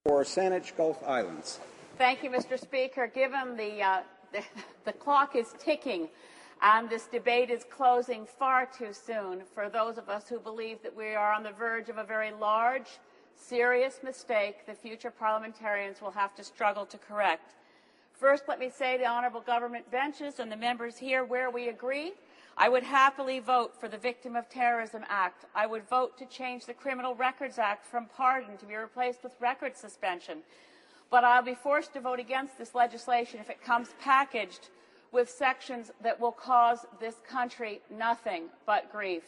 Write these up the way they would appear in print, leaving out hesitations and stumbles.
for Saanich Gulf Islands. Thank you, Mr. Speaker. Given the clock is ticking and this debate is closing far too soon for those of us who believe that we are on the verge of a very large, serious mistake the future parliamentarians will have to struggle to correct. First, let me say the honourable government benches and the members here where we agree. I would happily vote for the Victim of Terrorism Act. I would vote to change the Criminal Records Act from pardon to be replaced with record suspension. But I'll be forced to vote against this legislation if it comes packaged with sections that will cause this country nothing but grief.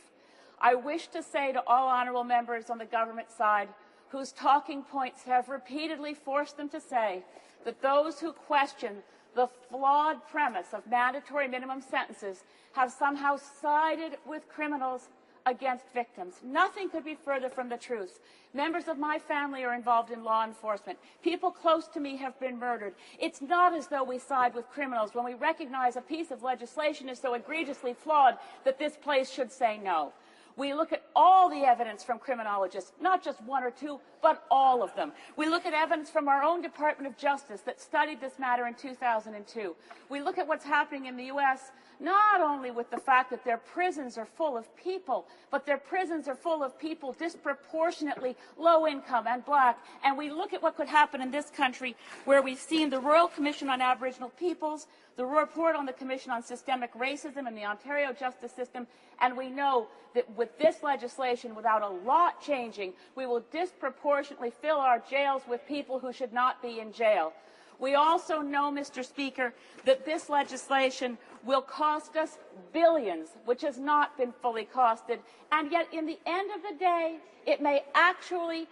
I wish to say to all honourable members on the government side whose talking points have repeatedly forced them to say that those who question the flawed premise of mandatory minimum sentences have somehow sided with criminals against victims. Nothing could be further from the truth. Members of my family are involved in law enforcement. People close to me have been murdered. It's not as though we side with criminals when we recognize a piece of legislation is so egregiously flawed that this place should say no. We look at all the evidence from criminologists, not just one or two, but all of them. We look at evidence from our own Department of Justice that studied this matter in 2002. We look at what's happening in the U.S., not only with the fact that their prisons are full of people, but their prisons are full of people disproportionately low income and black. And we look at what could happen in this country where we've seen the Royal Commission on Aboriginal Peoples, the report on the Commission on Systemic Racism in the Ontario justice system, and we know that with this legislation, without a lot changing, we will disproportionately fill our jails with people who should not be in jail. We also know, Mr. Speaker, that this legislation will cost us billions, which has not been fully costed, and yet in the end of the day, it may actually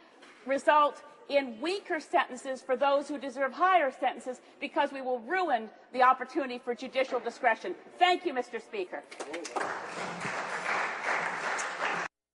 result in weaker sentences for those who deserve higher sentences because we will ruin the opportunity for judicial discretion. Thank you, Mr. Speaker.